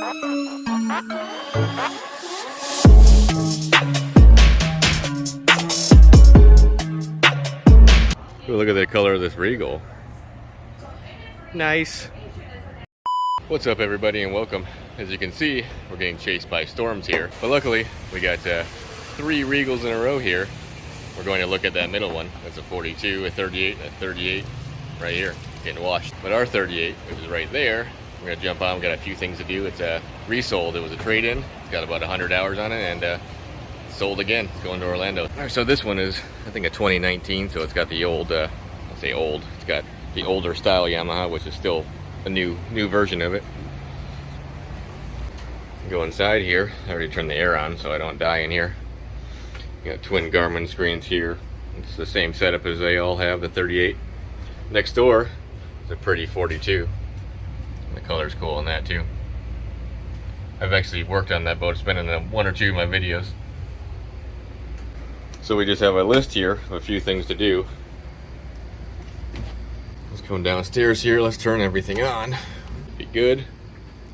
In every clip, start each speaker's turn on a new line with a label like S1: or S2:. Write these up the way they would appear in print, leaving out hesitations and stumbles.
S1: Ooh, look at the color of this Regal. Nice. What's up, everybody, and welcome. As you can see, we're getting chased by storms here, but luckily we got 3 Regals in a row here. We're going to look at that middle one. That's a 42, a 38, a 38 right here, getting washed. But our 38, which is right there, we're gonna jump on. We got a few things to do. It's resold. It was a trade-in. It's got about 100 hours on it, and sold again. It's going to Orlando. All right, so this one is, I think, a 2019, so it's got the old, I'll say old, it's got the older style Yamaha, which is still a new version of it. Go inside here. I already turned the air on so I don't die in here. You got twin Garmin screens here. It's the same setup as they all have, the 38. Next door is a pretty 42. The color's cool on that too. I've actually worked on that boat. It's been in 1 or 2 of my videos. So we just have a list here of a few things to do. Let's come downstairs here. Let's turn everything on. Be good.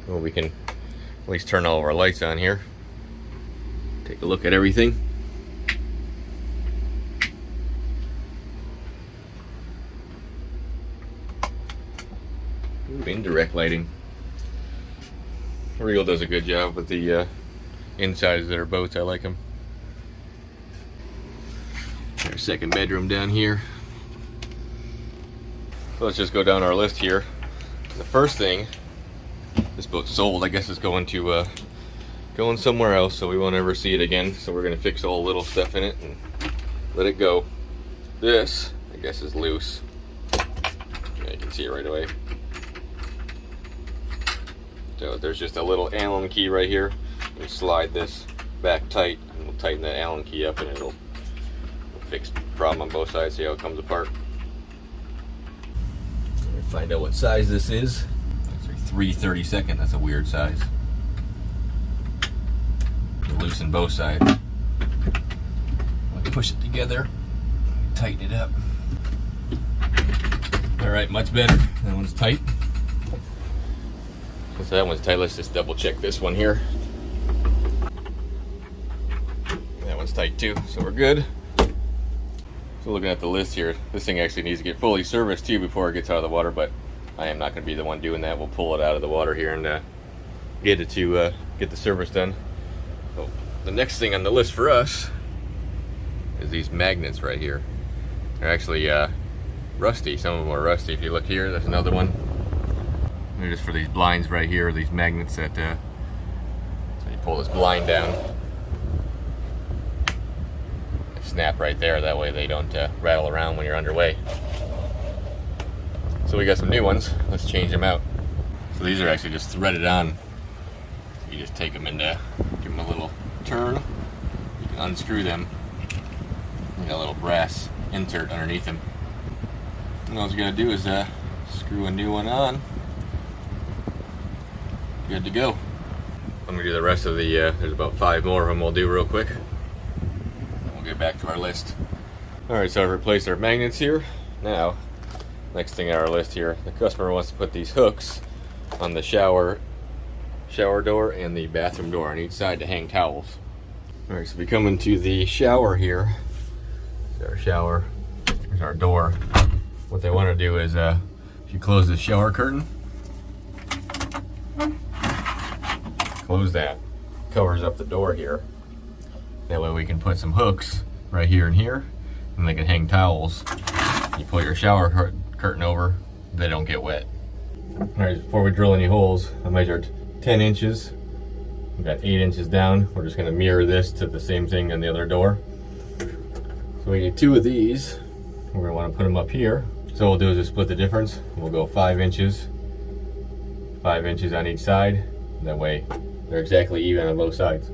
S1: Well, we can at least turn all of our lights on here. Take a look at everything. Ooh, indirect lighting. Regal does a good job with the insides of their boats. I like them. Our second bedroom down here. So let's just go down our list here. The first thing, this boat's sold. I guess it's going to going somewhere else, so we won't ever see it again. So we're gonna fix all the little stuff in it and let it go. This, I guess, is loose. Yeah, you can see it right away. So there's just a little Allen key right here. You slide this back tight, and we'll tighten that Allen key up, and it'll fix the problem on both sides. See how it comes apart. Find out what size this is. It's 3/32. That's a weird size. Loosen both sides. Push it together. Tighten it up. All right, much better. That one's tight. Since that one's tight, let's just double check this one here. That one's tight too, so we're good. So looking at the list here, this thing actually needs to get fully serviced too before it gets out of the water, but I am not going to be the one doing that. We'll pull it out of the water here and get it to get the service done. So the next thing on the list for us is these magnets right here. They're actually rusty. Some of them are rusty. If you look here, there's another one. They're just for these blinds right here, these magnets that, so you pull this blind down. They snap right there, that way they don't rattle around when you're underway. So we got some new ones. Let's change them out. So these are actually just threaded on. You just take them and give them a little turn. You can unscrew them. You got a little brass insert underneath them. And all you gotta do is screw a new one on. Good to go. Let me do the rest of the, there's about 5 more of them we'll do real quick. We'll get back to our list. Alright, so I've replaced our magnets here. Now, next thing on our list here, the customer wants to put these hooks on the shower door and the bathroom door on each side to hang towels. Alright, so we come into the shower here. There's our shower, there's our door. What they want to do is, if you close the shower curtain, close that, covers up the door here. That way we can put some hooks right here and here, and they can hang towels. You pull your shower curtain over, they don't get wet. All right, before we drill any holes, I measured 10 inches. We got 8 inches down. We're just gonna mirror this to the same thing on the other door. So we need 2 of these. We're gonna wanna put them up here. So what we'll do is just split the difference. We'll go 5 inches. 5 inches on each side. That way they're exactly even on both sides.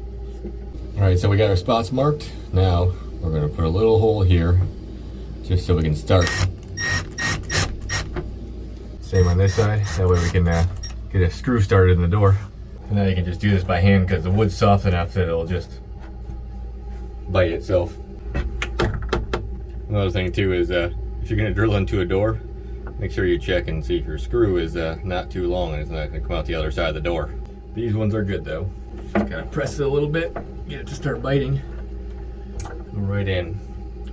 S1: All right, so we got our spots marked. Now we're gonna put a little hole here just so we can start. Same on this side. That way we can get a screw started in the door. And then you can just do this by hand because the wood's soft enough that it'll just bite itself. Another thing too is if you're gonna drill into a door, make sure you check and see if your screw is not too long and it's not gonna come out the other side of the door. These ones are good though. Just gotta press it a little bit, get it to start biting. Go right in.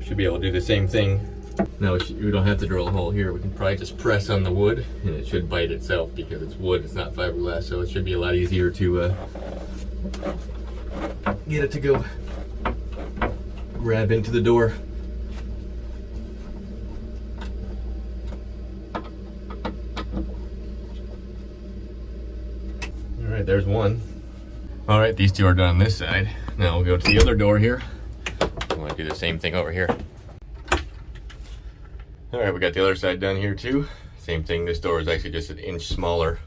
S1: Should be able to do the same thing. Now we don't have to drill a hole here. We can probably just press on the wood and it should bite itself because it's wood, it's not fiberglass, so it should be a lot easier to get it to go grab into the door. Alright, there's one. Alright, these two are done on this side. Now we'll go to the other door here. I'm going to do the same thing over here. Alright, we got the other side done here too. Same thing, this door is actually just an inch smaller.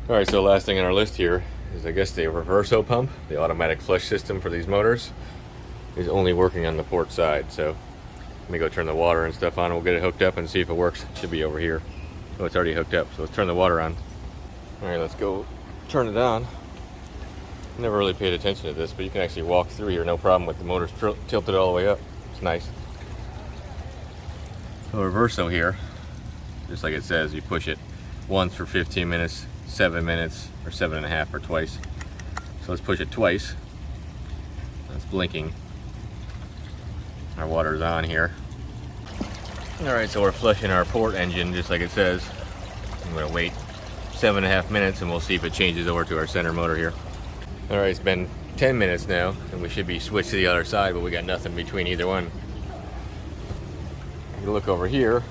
S1: Alright, so last thing on our list here is I guess the Reverso pump, the automatic flush system for these motors, is only working on the port side. So let me go turn the water and stuff on. We'll get it hooked up and see if it works. It should be over here. Oh, it's already hooked up, so let's turn the water on. Alright, let's go turn it on. Never really paid attention to this, but you can actually walk through here, no problem with the motors tilted all the way up. It's nice. So Reverso here, just like it says, you push it once for 15 minutes, 7 minutes, or 7.5 or twice. So let's push it twice. That's blinking. Our water's on here. Alright, so we're flushing our port engine just like it says. I'm going to wait 7.5 minutes and we'll see if it changes over to our center motor here. Alright, it's been 10 minutes now and we should be switched to the other side, but we got nothing between either one. If you look over here,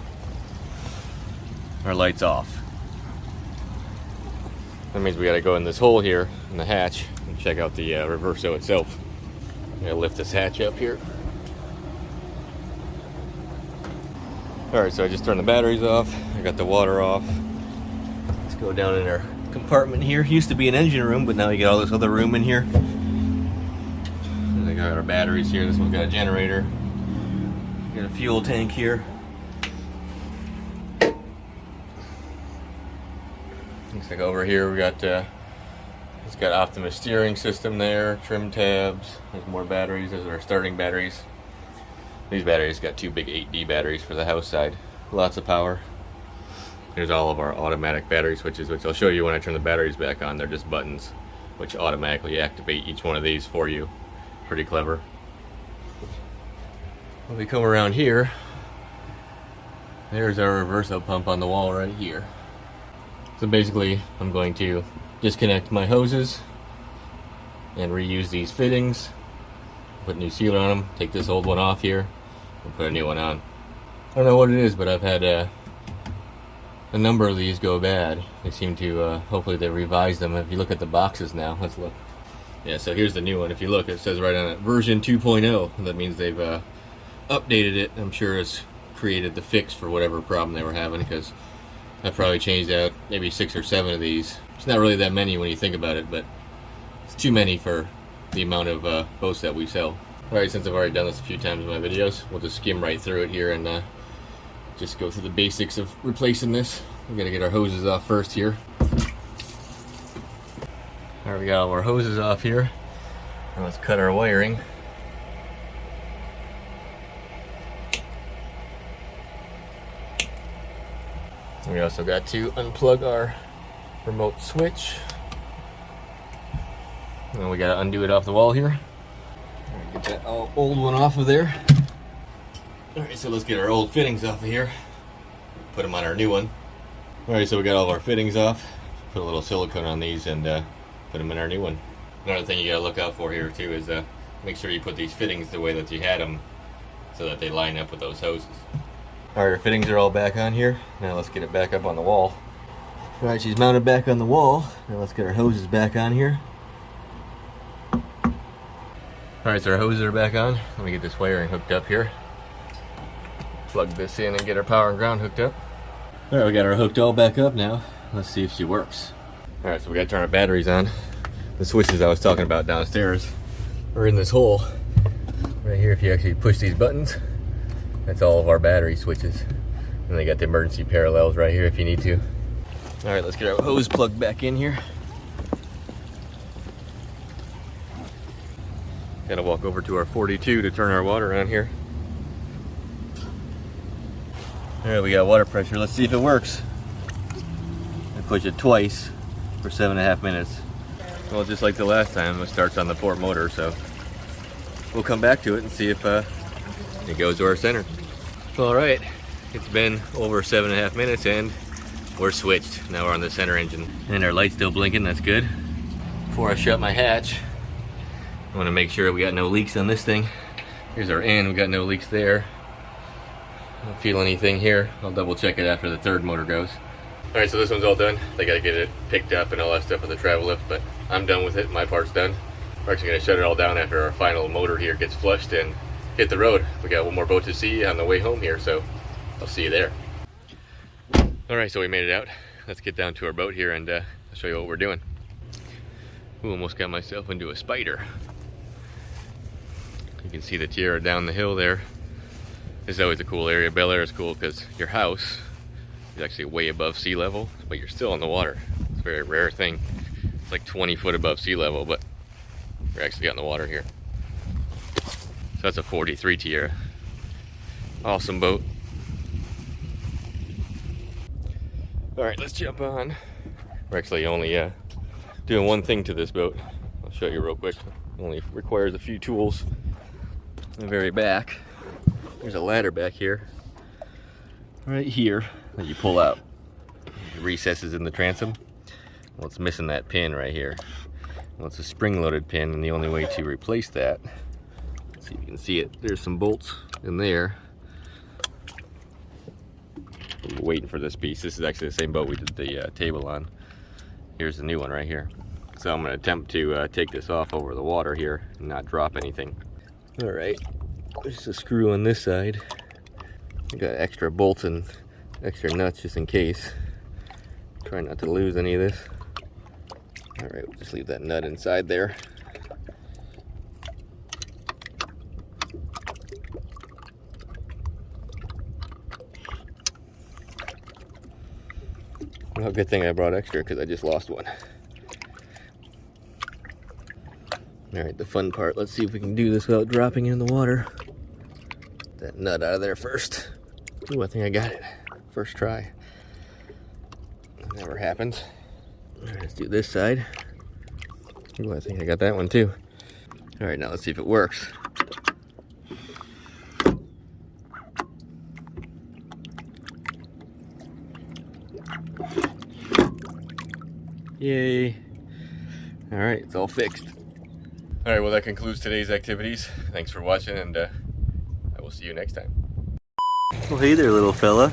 S1: our light's off. That means we got to go in this hole here in the hatch and check out the Reverso itself. I'm going to lift this hatch up here. Alright, so I just turned the batteries off. I got the water off. Let's go down in our compartment here. Used to be an engine room, but now you got all this other room in here. And I got our batteries here. This one's got a generator. Got a fuel tank here. Looks like over here we got it's got Optimus steering system there, trim tabs. There's more batteries. Those are our starting batteries. These batteries got two big 8D batteries for the house side. Lots of power. Here's all of our automatic battery switches, which I'll show you when I turn the batteries back on. They're just buttons which automatically activate each one of these for you. Pretty clever. When we come around here, there's our Reverso pump on the wall right here. So basically, I'm going to disconnect my hoses and reuse these fittings. Put a new sealer on them, take this old one off here, and put a new one on. I don't know what it is, but I've had a number of these go bad. They seem to, hopefully they revised them. If you look at the boxes now, let's look. Yeah, so here's the new one. If you look, it says right on it, version 2.0. That means they've updated it. I'm sure it's created the fix for whatever problem they were having, because I probably changed out maybe 6 or 7 of these. It's not really that many when you think about it, but it's too many for the amount of boats that we sell. Alright, since I've already done this a few times in my videos, we'll just skim right through it here and just go through the basics of replacing this. We gotta get our hoses off first here. Alright, we got all our hoses off here. And let's cut our wiring. We also got to unplug our remote switch. And we gotta undo it off the wall here. Get that old one off of there. Alright, so let's get our old fittings off of here. Put them on our new one. Alright, so we got all of our fittings off. Put a little silicone on these and put them in our new one. Another thing you gotta look out for here too is make sure you put these fittings the way that you had them so that they line up with those hoses. Alright, our fittings are all back on here. Now let's get it back up on the wall. Alright, she's mounted back on the wall. Now let's get our hoses back on here. Alright, so our hoses are back on. Let me get this wiring hooked up here. Plug this in and get our power and ground hooked up. Alright, we got her hooked all back up now. Let's see if she works. Alright, so we gotta turn our batteries on. The switches I was talking about downstairs are in this hole. Right here, if you actually push these buttons, that's all of our battery switches. And they got the emergency parallels right here if you need to. Alright, let's get our hose plugged back in here. Gotta walk over to our 42 to turn our water on here. Alright, we got water pressure. Let's see if it works. push it twice for 7.5 minutes. Well, just like the last time, it starts on the port motor, so we'll come back to it and see if it goes to our center. All right, it's been over 7.5 minutes and we're switched. Now we're on the center engine. And our light's still blinking, that's good. Before I shut my hatch, I wanna make sure we got no leaks on this thing. Here's our end, we got no leaks there. I don't feel anything here. I'll double check it after the third motor goes. All right, so this one's all done. They gotta get it picked up and all that stuff with the travel lift, but I'm done with it, my part's done. We're actually gonna shut it all down after our final motor here gets flushed and hit the road. We got one more boat to see on the way home here, so I'll see you there. All right, so we made it out. Let's get down to our boat here and I'll show you what we're doing. Ooh, almost got myself into a spider. You can see the Tiara down the hill there. This is always a cool area. Bel Air is cool because your house is actually way above sea level, but you're still in the water. It's a very rare thing. It's like 20 foot above sea level, but you're actually out in the water here. So that's a 43 Tiara. Awesome boat. All right, let's jump on. We're actually only doing one thing to this boat. I'll show you real quick. It only requires a few tools. In the very back, there's a ladder back here, right here, that you pull out. It recesses in the transom. Well, it's missing that pin right here. Well, it's a spring-loaded pin, and the only way to replace that, let's see if you can see it, there's some bolts in there. We're waiting for this piece. This is actually the same boat we did the table on. Here's the new one right here. So I'm going to attempt to take this off over the water here and not drop anything. All right, there's a screw on this side. I got extra bolts and extra nuts just in case. Try not to lose any of this. All right, we'll just leave that nut inside there. Well, good thing I brought extra because I just lost one. All right, the fun part. Let's see if we can do this without dropping it in the water. Get that nut out of there first. Ooh, I think I got it. First try. That never happens. All right, let's do this side. Ooh, I think I got that one too. All right, now let's see if it works. Yay. All right, it's all fixed. All right, well, that concludes today's activities. Thanks for watching, and I will see you next time. Well, hey there, little fella.